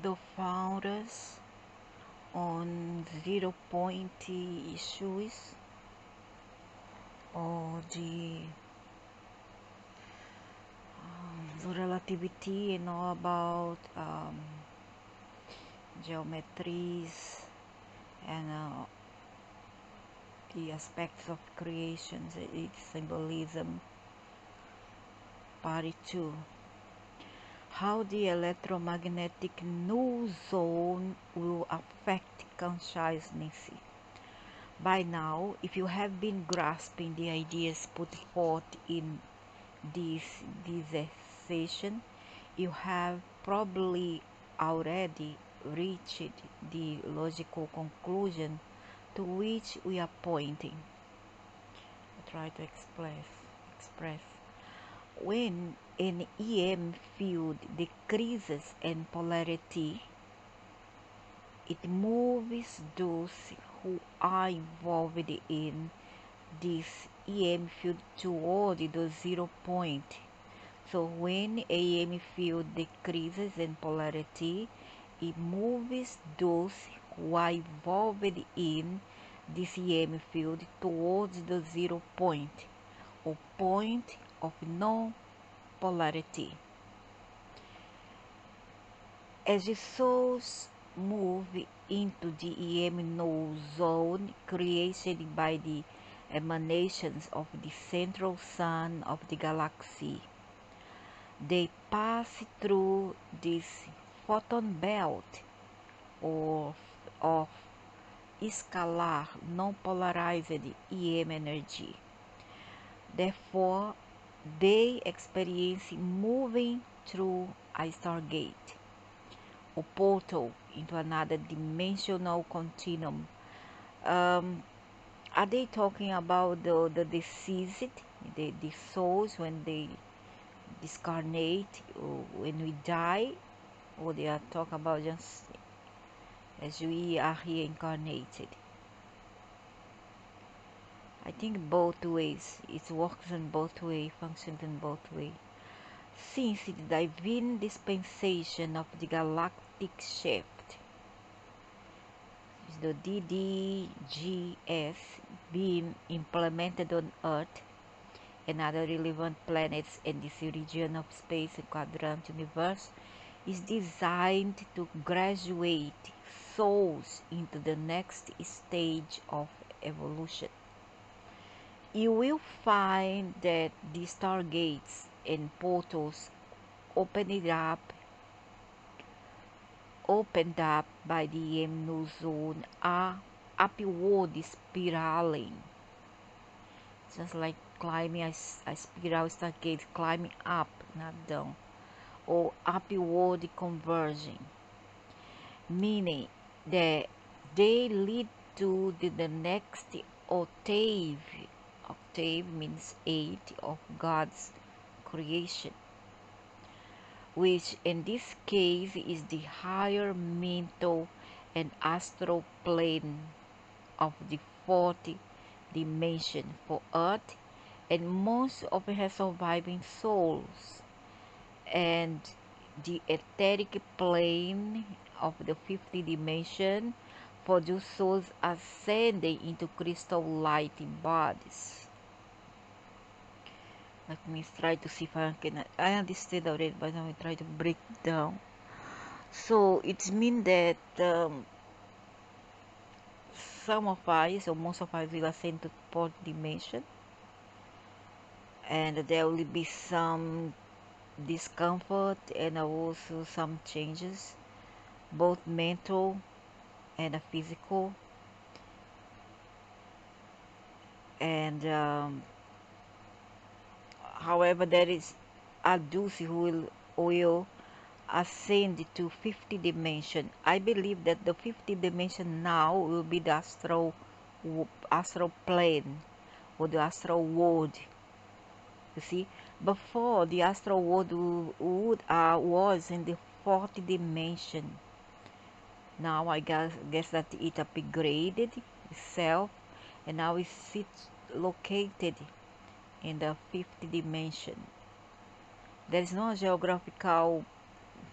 the founders on 0 point issues or the relativity and all about geometries and the aspects of creations, its symbolism. Part 2. How the electromagnetic null zone will affect consciousness. By now, if you have been grasping the ideas put forth in this dissertation, you have probably already reached the logical conclusion to which we are pointing. I try to express. When an EM field decreases in polarity, it moves those who are involved in this EM field toward the 0 point. So when EM field decreases in polarity, it moves those who are involved in this EM field towards the 0 point, or point of no polarity. As the souls move into the EM null zone created by the emanations of the central sun of the galaxy, they pass through this photon belt of scalar non-polarized EM energy. Therefore, they experience moving through a stargate or portal into another dimensional continuum. Are they talking about the deceased, the souls when they discarnate, or when we die, or they are talking about just as we are here incarnated? I think both ways. It works in both ways, functions in both ways. Since the divine dispensation of the galactic shift, the DDGS, being implemented on Earth and other relevant planets in this region of space and quadrant universe, is designed to graduate souls into the next stage of evolution. You will find that the stargates and portals opened up by the EM null zone are upward spiraling, just like climbing a spiral stargate, climbing up, not down, or upward converging, meaning that they lead to the next octave. Octave means 8 of God's creation, which in this case is the higher mental and astral plane of the fourth dimension for Earth and most of her surviving souls, and the etheric plane of the fifth dimension for those souls ascending into crystal light bodies. Let me try to see if I understand already, but I will try to break down. So it means that some of us, or most of us, will ascend to fourth dimension, and there will be some discomfort and also some changes, both mental and physical, and however, there is a deuce who will ascend to 50th dimension. I believe that the 50th dimension now will be the astral plane or the astral world. You see, before the astral world was in the fourth dimension. Now I guess that it upgraded itself, and now it sits located in the fifth dimension. There is no geographical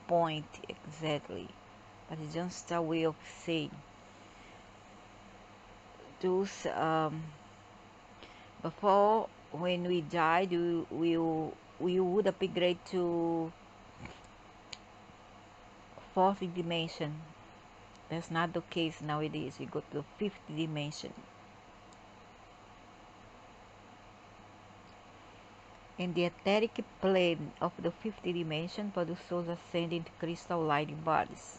point exactly, but it's just a way of saying those before when we died we would upgrade to fourth dimension. That's not the case nowadays. We go to the fifth dimension. In the etheric plane of the fifth dimension, for the souls ascend into crystal light bodies.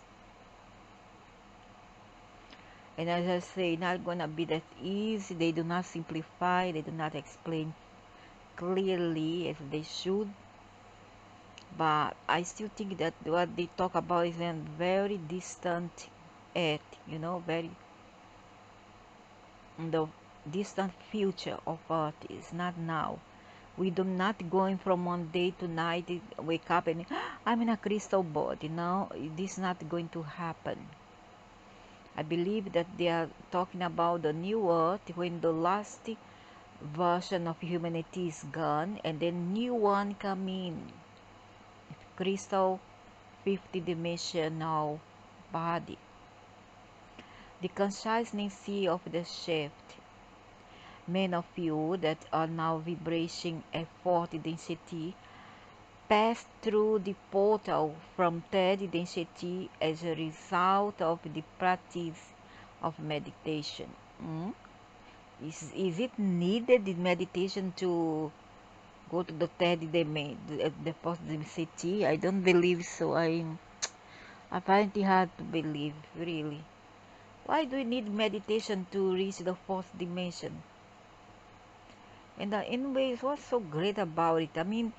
And as I say, not gonna be that easy. They do not simplify, they do not explain clearly as they should. But I still think that what they talk about is a very distant earth, very the distant future of earth is not now. We do not going from one day to night, wake up and I'm in a crystal body. No, this is not going to happen. I believe that they are talking about the new earth when the last version of humanity is gone and then new one come in. Crystal fifth dimensional body. The consciousness of the shift. Many of you that are now vibrating at fourth density pass through the portal from third density as a result of the practice of meditation. Is it needed the meditation to go to the third the fourth density? I don't believe so. I find it hard to believe, really. Why do we need meditation to reach the fourth dimension? And in ways, what's so great about it? I mean,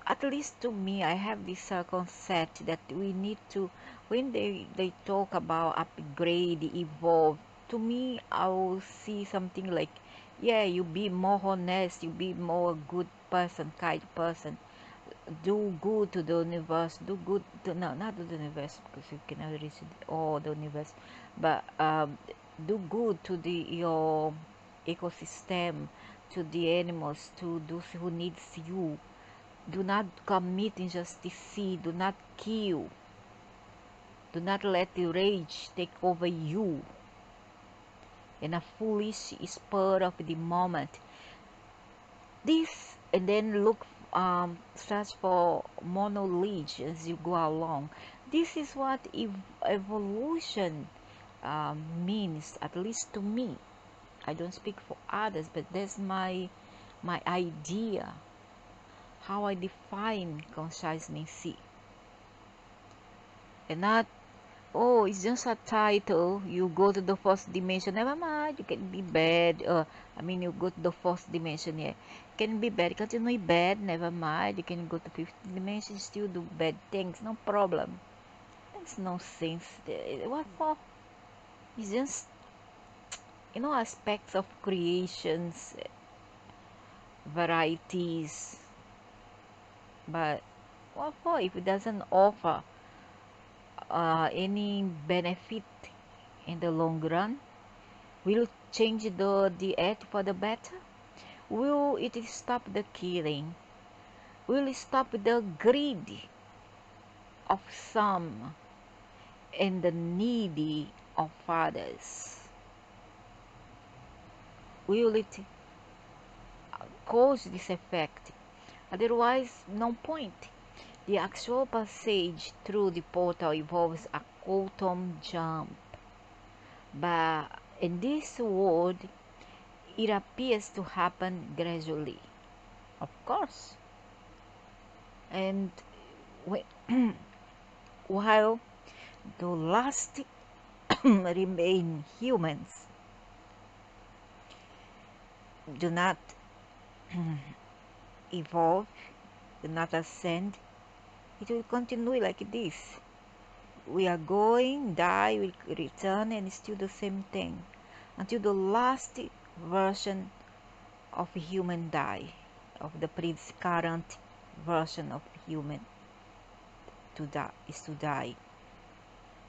at least to me, I have this concept that we need to, when they talk about upgrade, evolve, to me, I will see something like, yeah, you be more honest, you be more good person, kind person, do good to the universe, do good to, no, not to the universe, because you cannot reach all the universe, but do good to your ecosystem, to the animals, to those who needs you. Do not commit injustice, do not kill, do not let the rage take over you. In a foolish spur of the moment. This, and then look, search for knowledge as you go along. This is what evolution means, at least to me. I don't speak for others, but that's my idea, how I define consciousness. And not, oh, it's just a title. You go to the fourth dimension. Never mind, you can be bad. You go to the fourth dimension. Yeah, can be bad. Continue bad. Never mind. You can go to fifth dimension. Still do bad things. No problem. That's nonsense. What for? It's just aspects of creations, varieties. But what for if it doesn't offer any benefit in the long run? Will it change the earth for the better? Will it stop the killing? Will it stop the greed of some and the needy of others? Will it cause this effect? Otherwise, no point. The actual passage through the portal involves a quantum jump. But in this world, it appears to happen gradually. Of course. And while the last remain humans do not evolve, do not ascend, it will continue like this. We are going, die, we return, and still the same thing until the last version of human die, of the current version of human to die.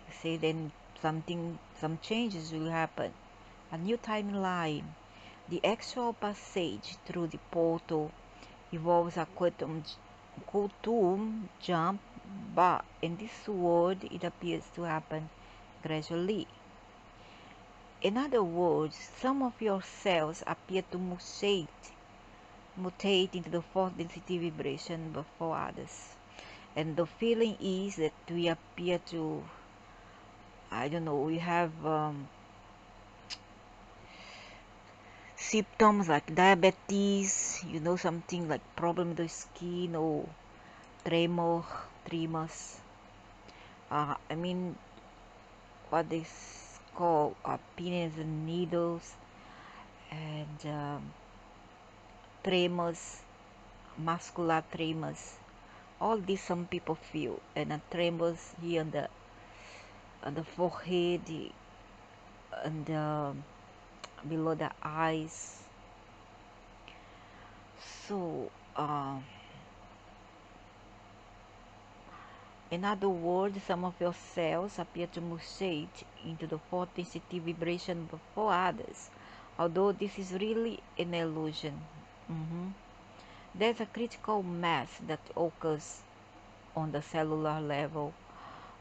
You see, then some changes will happen. A new timeline. The actual passage through the portal involves a quantum jump but in this world it appears to happen gradually. In other words, some of your cells appear to mutate into the fourth density vibration before others. And the feeling is that we appear to, I don't know, we have symptoms like diabetes, something like problem with the skin or tremors. I mean, what they call pins and needles and tremors, muscular tremors. All these some people feel, and tremors here on the forehead and below the eyes. So, in other words, some of your cells appear to mutate into the fourth density vibration before others, although this is really an illusion. There's a critical mass that occurs on the cellular level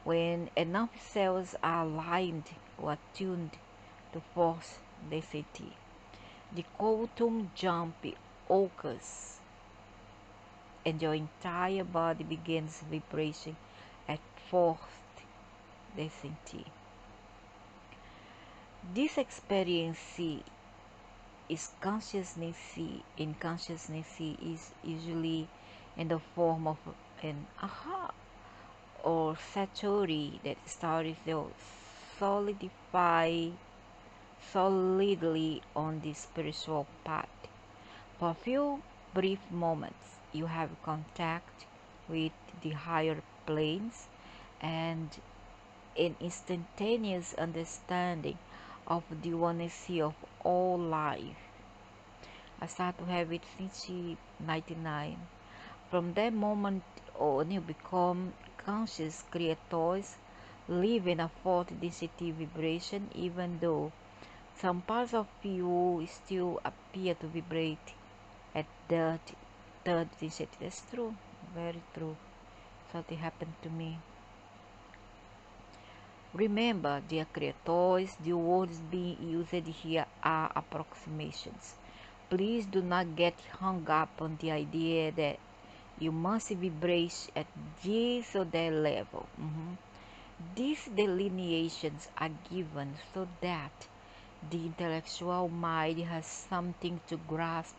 when enough cells are aligned or attuned to fourth density. The quantum jump occurs and your entire body begins vibration at fourth density. This experience is consciousness, and consciousness is usually in the form of an aha or satori that starts to solidly on the spiritual path. For a few brief moments, you have contact with the higher planes and an instantaneous understanding of the oneness of all life. I started to have it since 1999. From that moment on, you become conscious creators, live in a fourth density vibration, even though some parts of you still appear to vibrate at the third density. That's true, very true. Something happened to me. Remember, dear creators, the words being used here are approximations. Please do not get hung up on the idea that you must vibrate at this or that level. These delineations are given so that the intellectual mind has something to grasp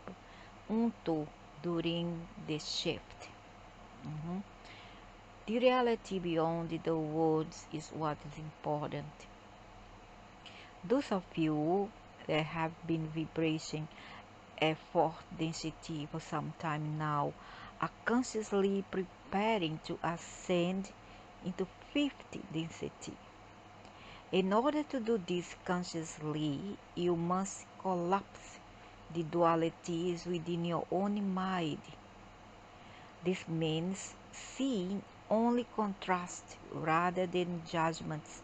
onto during the shift. The reality beyond the words is what is important. Those of you that have been vibrating at fourth density for some time now are consciously preparing to ascend into fifth density. In order to do this consciously, you must collapse the dualities within your own mind. This means seeing only contrast rather than judgments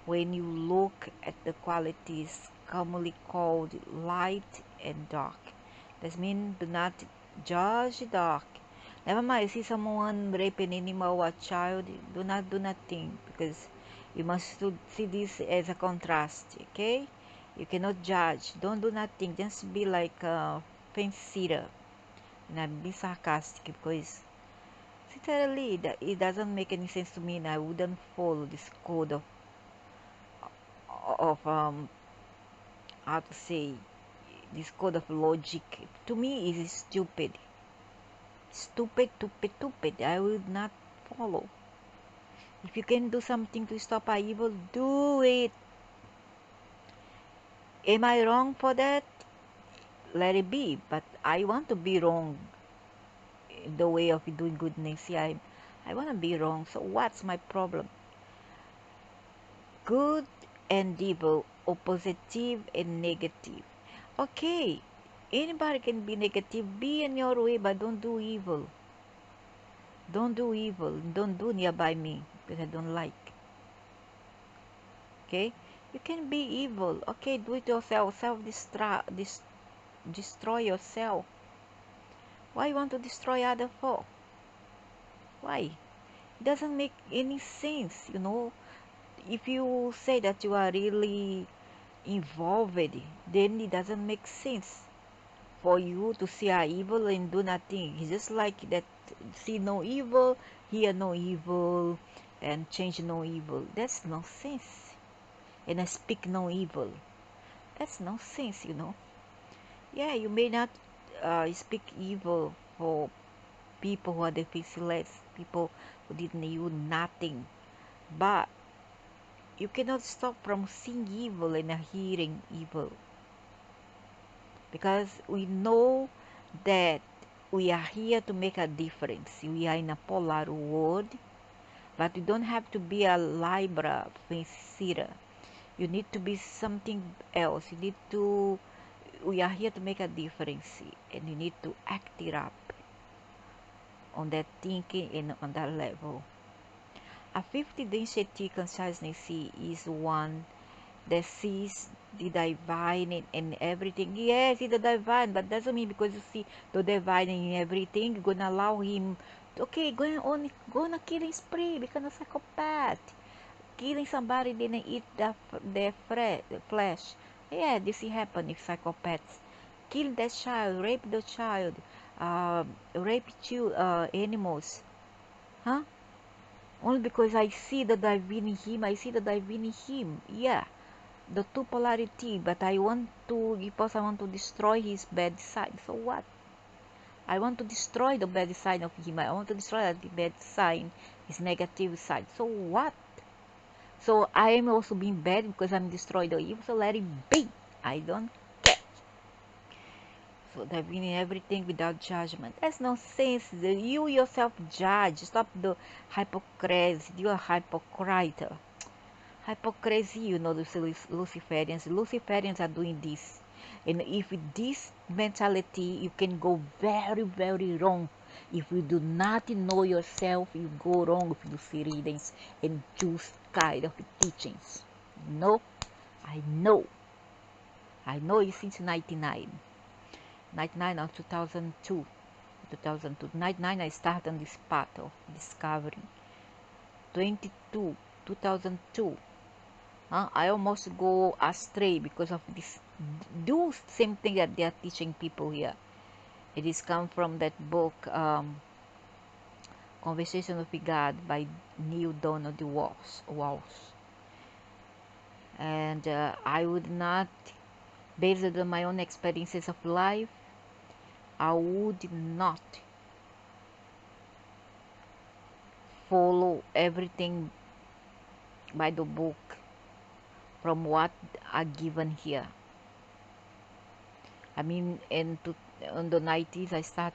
when you look at the qualities commonly called light and dark. This means do not judge dark. Never mind, see someone rape an animal or a child, do not do nothing, because you must see this as a contrast, okay? You cannot judge. Don't do nothing. Just be like a fence sitter. And I'm being sarcastic because literally it doesn't make any sense to me, and I wouldn't follow this code of how to say, this code of logic. To me it is stupid. Stupid. I would not follow. If you can do something to stop evil, do it. Am I wrong for that? Let it be. But I want to be wrong in the way of doing goodness. Yeah, I want to be wrong. So what's my problem? Good and evil, or positive and negative. Okay, anybody can be negative. Be in your way, but don't do evil. Don't do evil. Don't do nearby me because I don't like. Okay, you can be evil. Okay, do it yourself. Destroy yourself. Why you want to destroy other for? Why? It doesn't make any sense, you know. If you say that you are really involved, then it doesn't make sense for you to see a evil and do nothing. It's just like that, see no evil, hear no evil, and change no evil. That's nonsense. And I speak no evil. That's nonsense, you know. Yeah, you may not speak evil for people who are defenseless, people who didn't do nothing, but you cannot stop from seeing evil and hearing evil, because we know that we are here to make a difference. We are in a polar world, but you don't have to be a Libra fence-sitter. You need to be something else. You need to. We are here to make a difference, and you need to act it up on that thinking and on that level. A fifth density consciousness is one that sees the divine in everything. Yes, it's the divine, but doesn't mean because you see the divine in everything, you're gonna allow him to, okay, go on a killing spree, become a psychopath. Killing somebody didn't eat their flesh. Yeah, this happen if psychopaths kill that child, rape the child, rape animals, huh? Only because I see the divine in him. I see the divine in him. Yeah, the two polarity. But I want to, because I want to destroy his bad side. So what? I want to destroy the bad side of him. I want to destroy the bad side, his negative side. So what? So I am also being bad because I'm destroying the evil. So let it be. I don't care. So they're winning everything without judgment. That's nonsense. You yourself judge. Stop the hypocrisy. You are hypocrite. Hypocrisy, you know, the Luciferians. Luciferians are doing this. And if with this mentality, you can go very, very wrong. If you do not know yourself, you go wrong with Lucy readings and choose kind of teachings. No, I know. I know it since 99. 99 or 2002. 2002. 99 I started on this path of discovery. 22, 2002. I almost go astray because of this. Do same thing that they are teaching people here. It is come from that book, Conversation with God by Neil Donald Walsh. And I would not, based on my own experiences of life, I would not follow everything by the book from what are given here. I mean, in the 90s, I start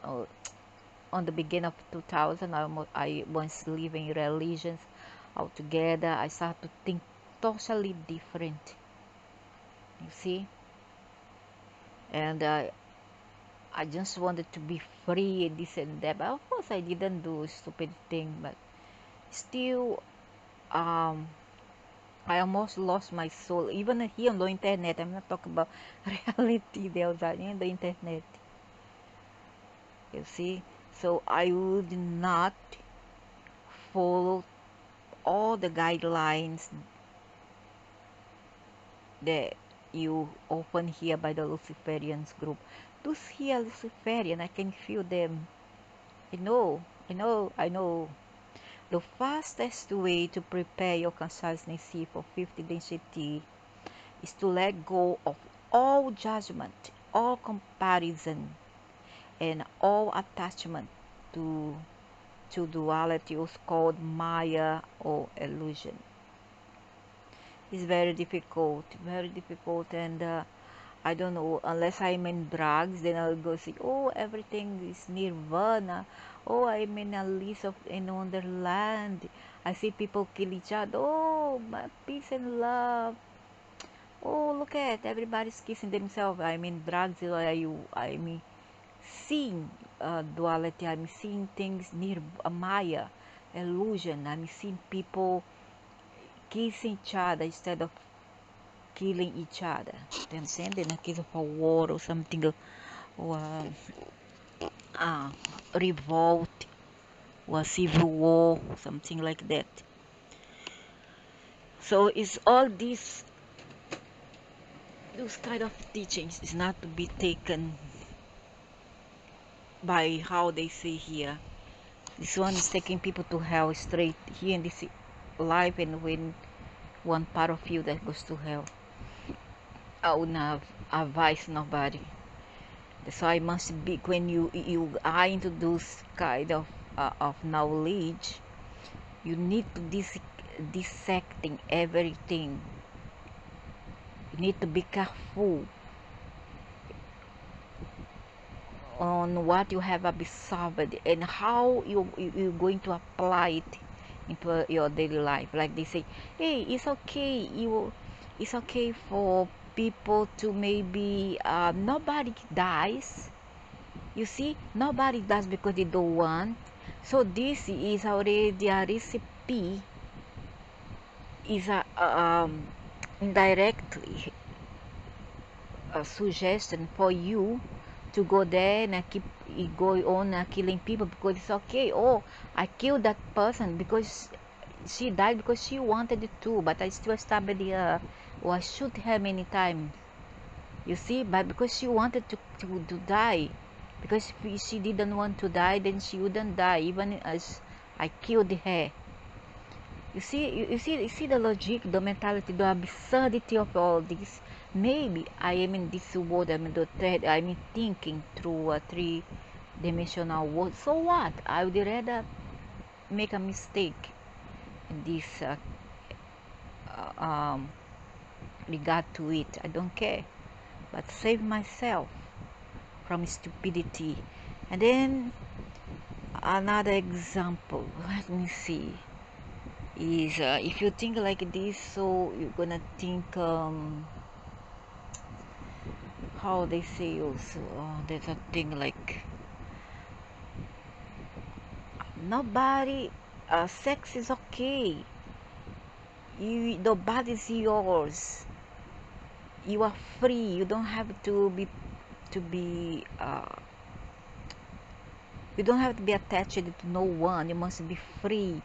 on the beginning of 2000. I was living religions altogether. I started to think totally different. You see, and I just wanted to be free and this and that. But of course, I didn't do a stupid thing, but still, I almost lost my soul. Even here on the internet, I'm not talking about reality. There's in the internet. You see, so I would not follow all the guidelines that you often hear by the Luciferians group. Those here Luciferian, I can feel them. I know. The fastest way to prepare your consciousness for fifth density is to let go of all judgment, all comparison, and all attachment to duality, was called Maya or illusion. It's very difficult, and I don't know, unless I'm in drugs, then I'll go see, oh, everything is nirvana. Oh, I'm in Alice in Wonderland. I see people kill each other. Oh, my peace and love. Oh, look at everybody's kissing themselves. I'm in drugs. I'm seeing duality. I'm seeing things near Maya, illusion. I'm seeing people kissing each other instead of killing each other. You understand? In a case of a war or something, or revolt, or civil war, something like that. So it's all those kind of teachings is not to be taken by how they say here. This one is taking people to hell straight here in this life, and when one part of you that goes to hell, I would not advise nobody. That's why it must be when you are into those kind of knowledge, you need to dissecting everything. You need to be careful on what you have absorbed and how you're going to apply it into your daily life. Like they say, hey, it's okay for people to maybe nobody dies. You see, nobody does because they don't want. So this is already a recipe, is a indirectly a suggestion for you to go there and keep going on killing people because it's okay. Oh, I killed that person because she died because she wanted it too, but I still stabbed her or I shoot her many times. You see, but because she wanted to die, because if she didn't want to die, then she wouldn't die even as I killed her. You see the logic, the mentality, the absurdity of all this. Maybe I am in this world, I'm thinking through a three-dimensional world. So what? I would rather make a mistake in this regard to it. I don't care, but save myself from stupidity. And then another example, let me see, is if you think like this, so you're gonna think how they say also, there's a thing like nobody, sex is okay, the body is yours, you are free, you don't have to be you don't have to be attached to no one, you must be free,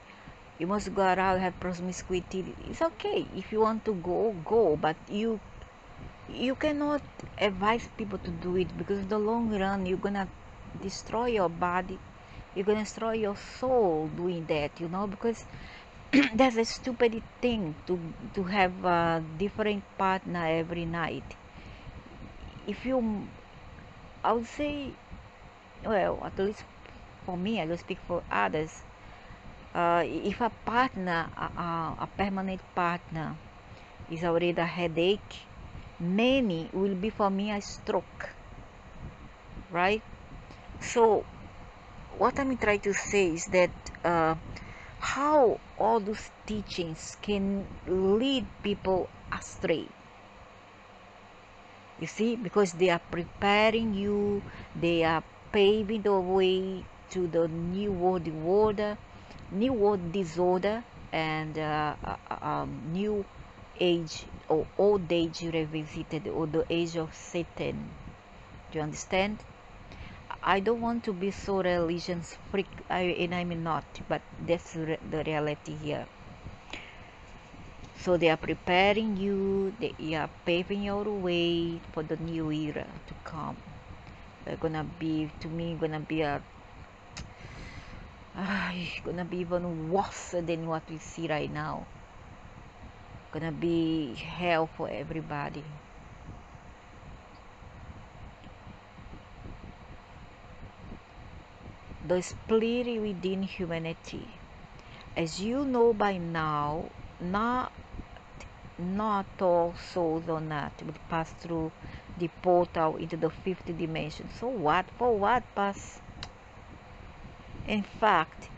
you must go around, have promiscuity. It's okay if you want to go, but you cannot advise people to do it, because in the long run you're gonna destroy your body, you're gonna destroy your soul doing that, because that's a stupid thing to have a different partner every night. If you, I would say, well, at least for me, I don't speak for others, if a partner, a permanent partner, is already a headache, many will be for me a stroke, right? So what I'm trying to say is that how all those teachings can lead people astray. You see, because they are preparing you, they are paving the way to the new world disorder, and new age or old age revisited, or the age of Satan. Do you understand? I don't want to be so religions freak, and I'm not, but that's the reality here. So they are preparing you, they are paving your way for the new era to come. They're gonna be, to me, gonna be even worse than what we see right now. Gonna be hell for everybody. The split within humanity, as you know by now, not all souls on earth will pass through the portal into the fifth dimension. So what? For what pass? In fact,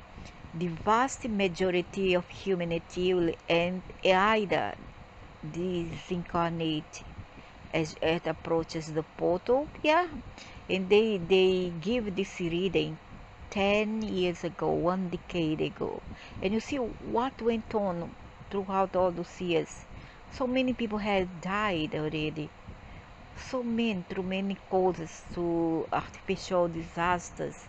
the vast majority of humanity will end either disincarnate as Earth approaches the portal. Yeah, and they give this reading 10 years ago, 1 decade ago, and you see what went on throughout all those years. So many people had died already, so many, through many causes, through artificial disasters,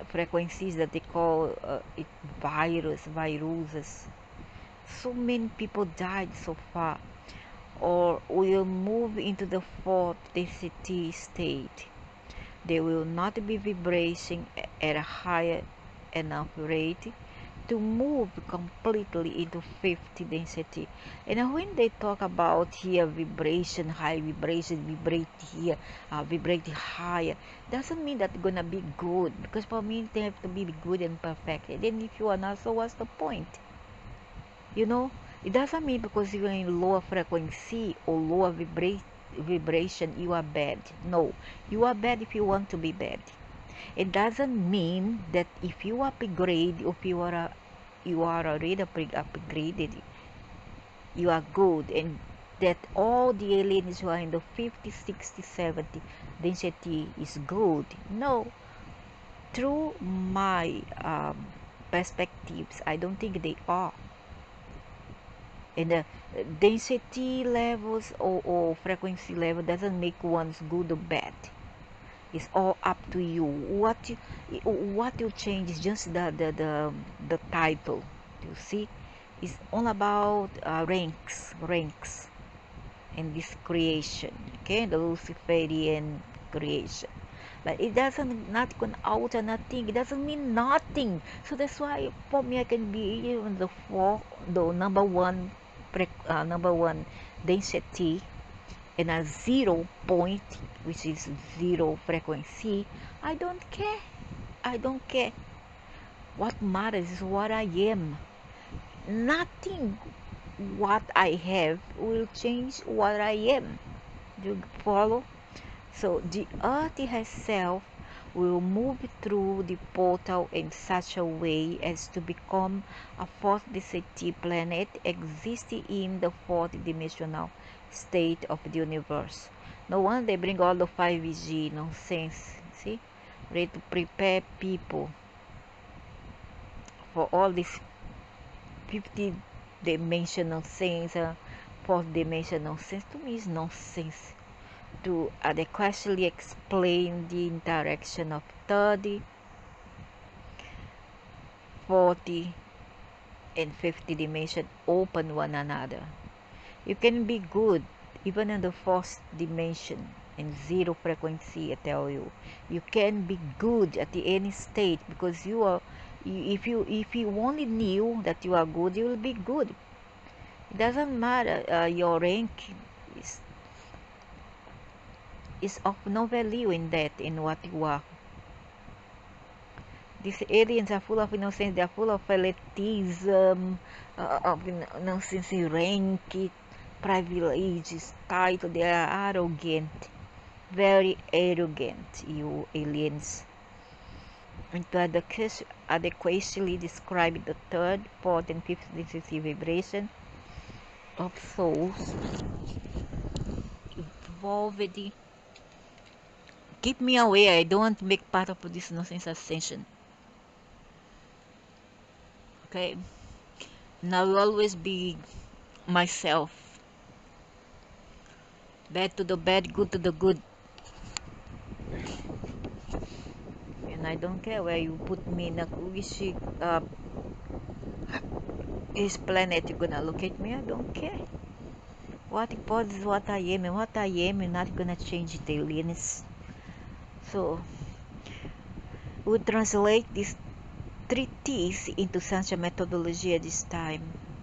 frequencies that they call it viruses. So many people died so far. Or will move into the fourth density state. They will not be vibrating at a higher enough rate to move completely into fifth density. And when they talk about here vibration, high vibration, vibrate here, vibrate higher, doesn't mean that gonna be good, because for me they have to be good and perfect. And then if you are not, so what's the point? You know, it doesn't mean because you're in lower frequency or lower vibration you are bad. No, you are bad if you want to be bad. It doesn't mean that if you upgrade, if you are already upgraded, you are good, and that all the aliens who are in the 50, 60, 70 density is good. No, through my perspectives, I don't think they are. And the density levels or frequency level doesn't make one's good or bad. It's all up to you. What you change is just the title. You see, it's all about ranks in this creation. Okay, the Luciferian creation. But it doesn't not gonna alter nothing. It doesn't mean nothing. So that's why for me I can be even the number one density and a 0 point, which is zero frequency. I don't care. I don't care. What matters is what I am. Nothing what I have will change what I am. Do you follow? So the earth herself will move through the portal in such a way as to become a fourth density planet existing in the fourth dimensional state of the universe. No wonder they bring all the 5G nonsense, see, ready to prepare people for all this 50 dimensional things, fourth dimensional sense. To me is nonsense to adequately explain the interaction of 30, 40, and 50 dimension open one another. You can be good even in the fourth dimension in zero frequency. I tell you, you can be good at the any state, because you are. If you only knew that you are good, you will be good. It doesn't matter your rank is of no value in that, in what you are. These aliens are full of innocence. They are full of elitism, of nonsense, rank, privileges, title. They are arrogant, very arrogant. You aliens. And to adequately describe the third, fourth, and fifth density vibration of souls involved. Keep me away. I don't want to make part of this nonsense ascension. Okay? And I will always be myself. Bad to the bad, good to the good. And I don't care where you put me in a which this planet you're gonna locate me. I don't care. What important is what I am, and what I am is not gonna change the aliens. So we'll translate these three T's into such a methodology at this time.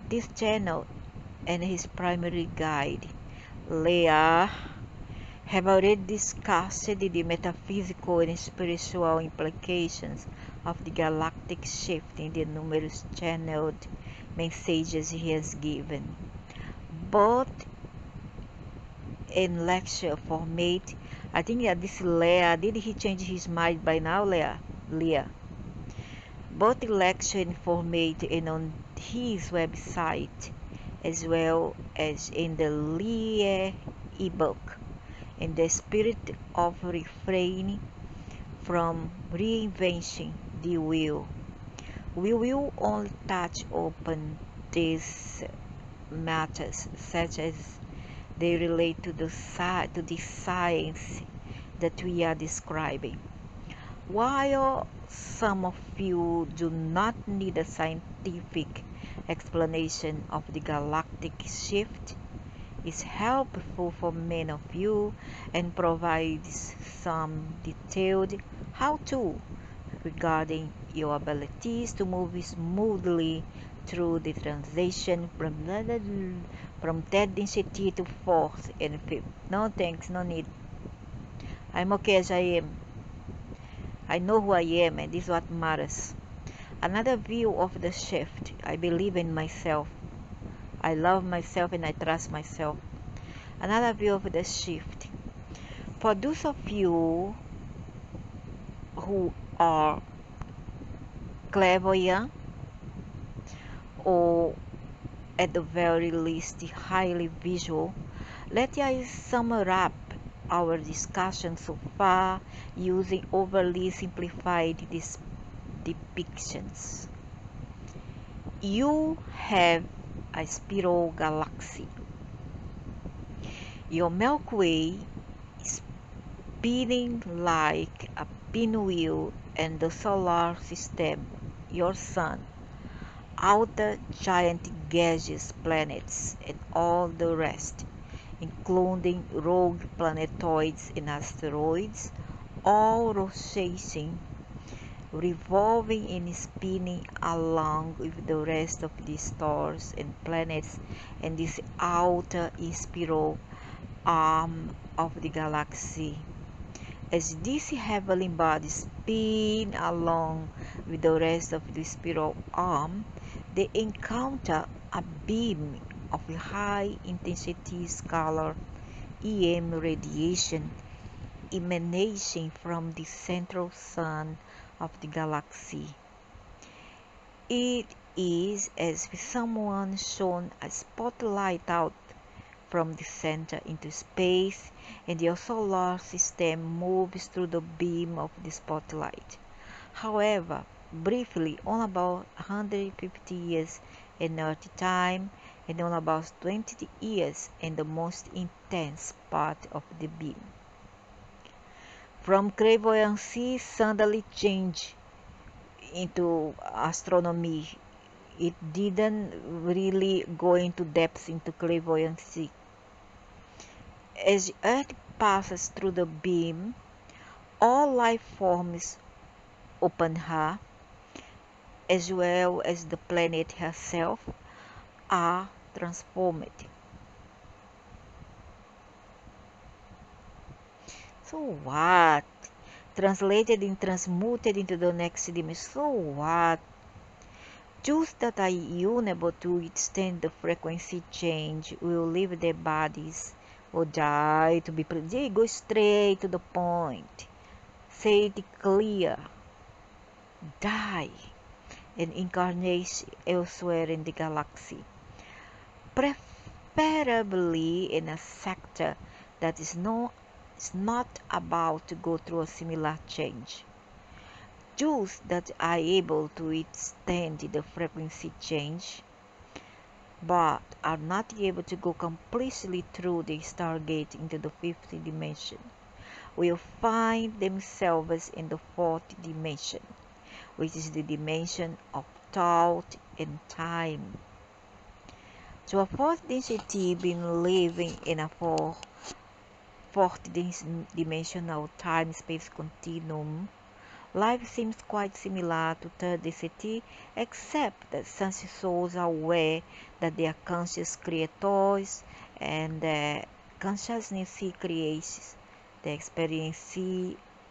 This channel and his primary guide, Leah, have already discussed the metaphysical and spiritual implications of the galactic shift in the numerous channeled messages he has given, both in lecture format. I think that this Leah, did he change his mind by now, Leah? Both in lecture in format and on his website, as well as in the Leah ebook. In the spirit of refraining from reinventing the wheel, we will only touch upon these matters, such as they relate to the science that we are describing. While some of you do not need a scientific explanation of the galactic shift, is helpful for many of you and provides some detailed how-to regarding your abilities to move smoothly through the transition from third density to fourth and fifth. No thanks, no need. I'm okay as I am. I know who I am, and this is what matters. Another view of the shift: I believe in myself. I love myself and I trust myself. Another view of the shift: for those of you who are clairvoyant, or at the very least highly visual, let us sum up our discussion so far using overly simplified depictions. You have a spiral galaxy. Your Milky Way is spinning like a pinwheel, and the solar system, your sun, outer giant gaseous planets, and all the rest, including rogue planetoids and asteroids, all rotating, revolving and spinning along with the rest of the stars and planets and this outer spiral arm of the galaxy. As these heavenly bodies spin along with the rest of the spiral arm, they encounter a beam of high-intensity scalar EM radiation emanating from the central sun of the galaxy. It is as if someone shone a spotlight out from the center into space, and your solar system moves through the beam of the spotlight. However, briefly, on about 150 years in Earth time, and on about 20 years in the most intense part of the beam. From clairvoyancy suddenly changed into astronomy. It didn't really go into depth into clairvoyancy. As Earth passes through the beam, all life forms upon her, as well as the planet herself, are transformed. So what? Translated and transmuted into the next dimension. So what? Those that are unable to withstand the frequency change will leave their bodies or die to be. They go straight to the point. Say it clear. Die and incarnate elsewhere in the galaxy. Preferably in a sector that is not about to go through a similar change. Those that are able to withstand the frequency change but are not able to go completely through the stargate into the fifth dimension will find themselves in the fourth dimension, which is the dimension of thought and time. So a fourth density being living in a fourth dimensional time-space continuum, life seems quite similar to third density, except that such souls are aware that they are conscious creators and consciousness creates the experience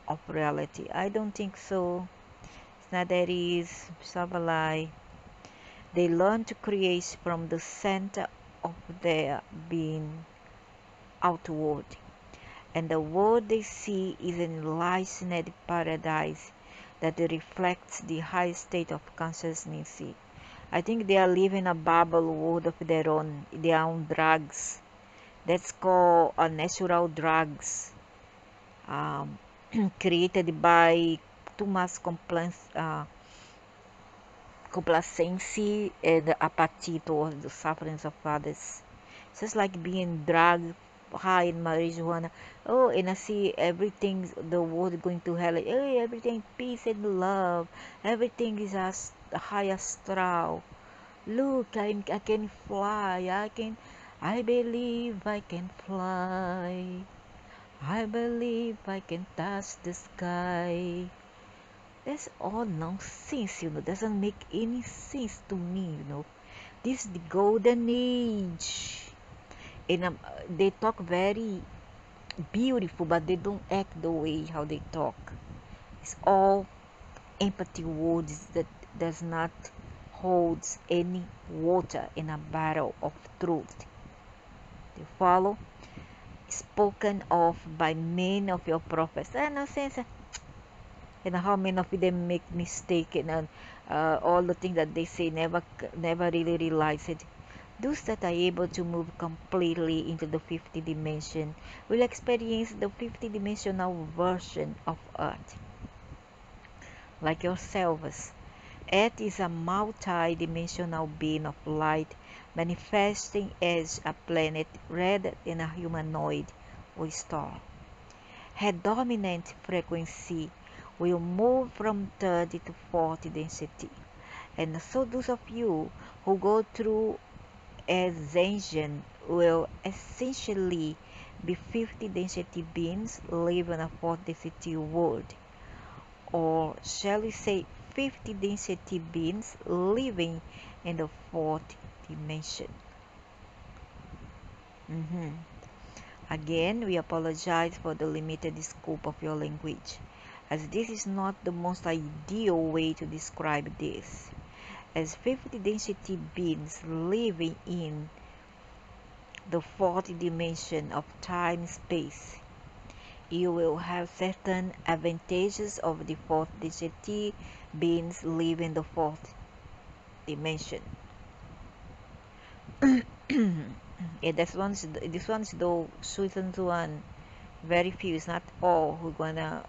of reality. I don't think so. It's not that is lie. They learn to create from the center of their being outward, and the world they see is an enlightened paradise that reflects the high state of consciousness. I think they are living a bubble world of their own drugs. That's called natural drugs, um, created by too much complacency and apathy towards the sufferings of others. It's just like being drugged high in marijuana. Oh, and I see everything, the world going to hell. Hey, everything peace and love. Everything is as high astral. Look, I can fly. I believe I can fly. I believe I can touch the sky. That's all nonsense, doesn't make any sense to me. This is the golden age. And they talk very beautiful, but they don't act the way how they talk. It's all empty words that does not holds any water in a battle of truth. Do you follow? Spoken of by many of your prophets. No sense. And how many of them make mistake and all the things that they say never really realize it. Those that are able to move completely into the 50th dimension will experience the 50th dimensional version of Earth. Like yourselves, Earth is a multi-dimensional being of light manifesting as a planet rather than a humanoid or star. Her dominant frequency will move from 30 to 40 density. And so those of you who go through ascension will essentially be 50 density beings living in a 4th density world. Or shall we say 50 density beings living in the 4th dimension. Again, we apologize for the limited scope of your language, as this is not the most ideal way to describe this. As 50 density beings living in the 4th dimension of time-space, you will have certain advantages of the 4th density beings living in the 4th dimension. Yeah, this one's the chosen one. Very few, it's not all who gonna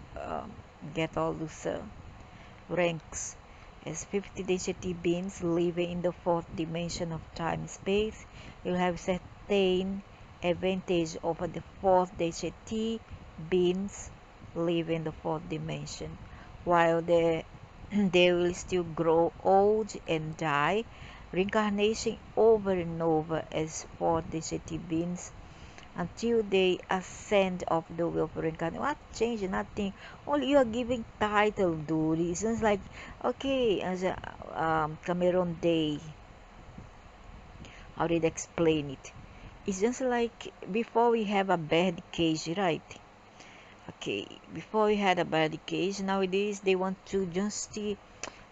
get all those ranks. As 50 density beings living in the 4th dimension of time space, you'll have certain advantage over the 4th density beings living in the 4th dimension. While they will still grow old and die, reincarnation over and over as 4th density beings until they ascend of the wheel of reincarnation. What change? Nothing. Only you are giving title, dude. It's just like, okay, as a Cameron Day, how did I explain it? It's just like before we have a bird cage, right? Okay, before we had a bird cage, nowadays they want to just they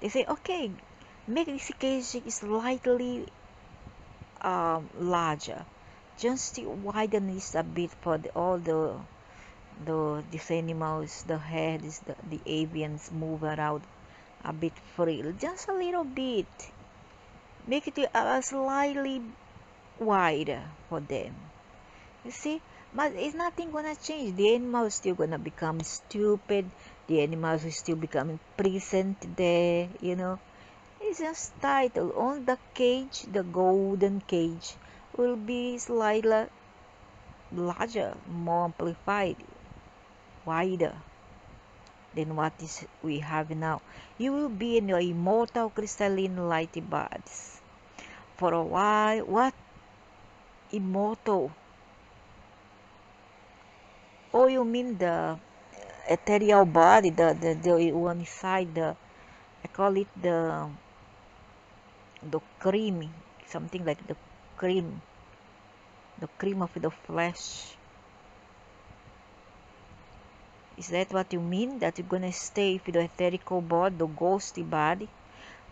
say, okay, make this cage slightly larger, just to widen this a bit for all these animals, the heads, the avians move around a bit free, just a little bit, make it slightly wider for them. You see, but it's nothing gonna change. The animals still gonna become stupid. The animals will still become present there. It's just title. On the cage, the golden cage will be slightly larger, more amplified, wider than what is we have now. You will be in your immortal crystalline light bodies. For a while, what immortal? Oh, you mean the ethereal body, the one inside I call it the cream, something like cream, the cream of the flesh. Is that what you mean? That you're gonna stay with the etherical body, the ghosty body,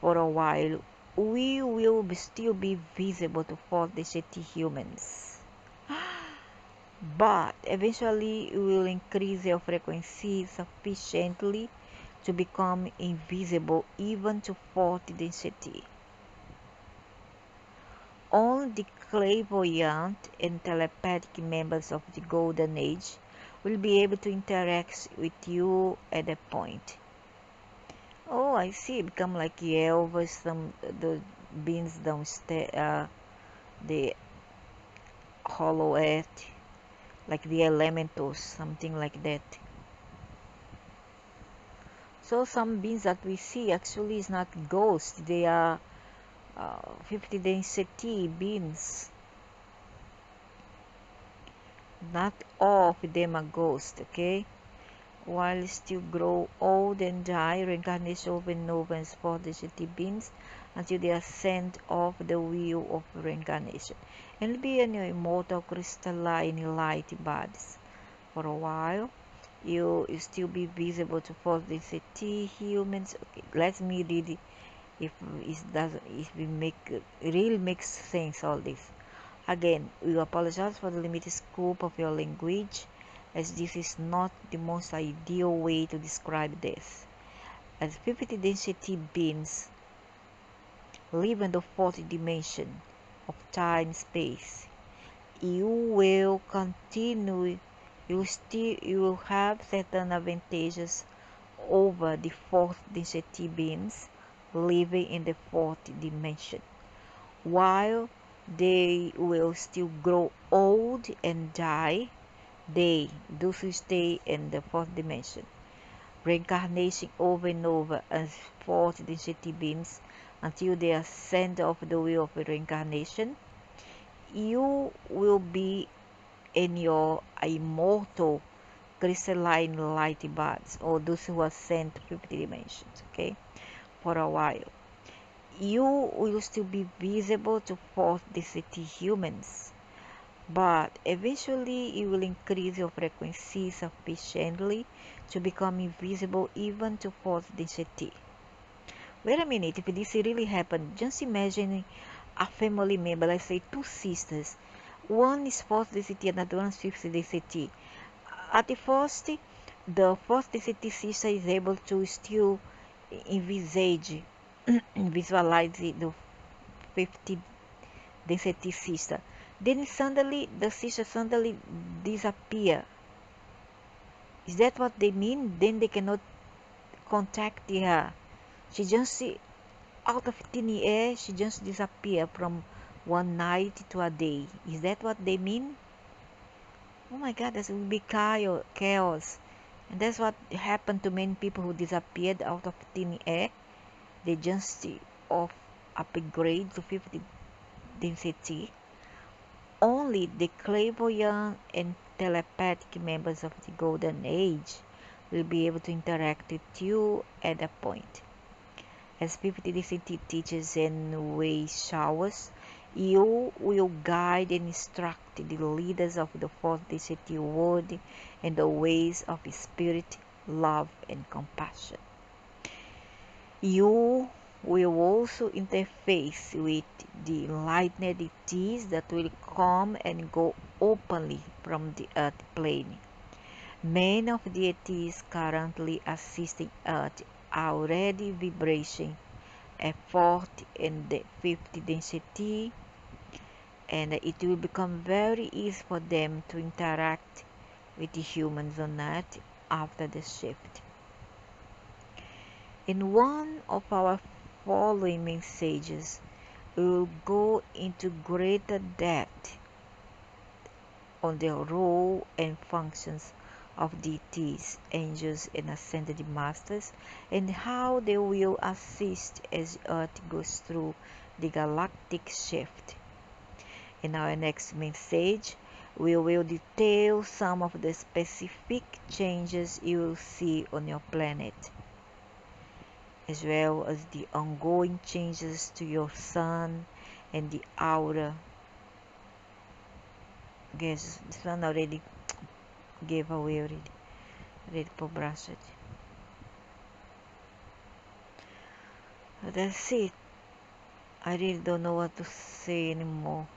for a while? We will still be visible to 4th density humans. But eventually we will increase your frequency sufficiently to become invisible even to 4th density. Only the clairvoyant and telepathic members of the Golden Age will be able to interact with you at that point. Oh, I see. Become like Elvis, the beings downstairs, the hollow earth, like the elementals, something like that. So some beings that we see actually is not ghosts. They are 50 density beings. Not all of them are ghosts, okay? While still grow old and die, reincarnation over and over and sport density beings until they are sent off the wheel of reincarnation and be in your immortal crystalline light bodies. For a while, you still be visible to fourth density humans. Okay, let me read it if it really makes sense all this. Again, we apologize for the limited scope of your language, as this is not the most ideal way to describe this. As 50 density beings live in the fourth dimension of time-space, you will continue, you will have certain advantages over the fourth density beings living in the fourth dimension. While they will still grow old and die, those who stay in the fourth dimension, reincarnation over and over as fourth density beings until they are sent off the wheel of reincarnation, you will be in your immortal crystalline light bodies, or those who are sent to 50 dimensions, okay, for a while. You will still be visible to fourth density humans, but eventually you will increase your frequency sufficiently to become invisible even to fourth density. Wait a minute, if this really happened, just imagine a family member, let's say two sisters. One is fourth density, another one is fifth density. At the first, the fourth density sister is able to still envisage, visualize the 50 density sister. Then suddenly, the sister suddenly disappear. Is that what they mean? Then they cannot contact her. She just out of thin air, she just disappear from one night to a day. Is that what they mean? Oh my God, that will be chaos. And that's what happened to many people who disappeared out of thin air. They just off upgrade to 50 density. Only the clairvoyant and telepathic members of the Golden Age will be able to interact with you at that point. As 50 density teaches and way showers, you will guide and instruct the leaders of the fourth density world in the ways of spirit, love, and compassion. You will also interface with the enlightened entities that will come and go openly from the earth plane. Many of the entities currently assisting Earth are already vibrating effort in the 50 density, and it will become very easy for them to interact with the humans on Earth after the shift. In one of our following messages, we will go into greater depth on the role and functions of deities, angels, and ascended masters, and how they will assist as Earth goes through the galactic shift. In our next message, we will detail some of the specific changes you will see on your planet, as well as the ongoing changes to your sun and the aura. Guess the sun already gave away already. Ready for brush it. That's it. I really don't know what to say anymore.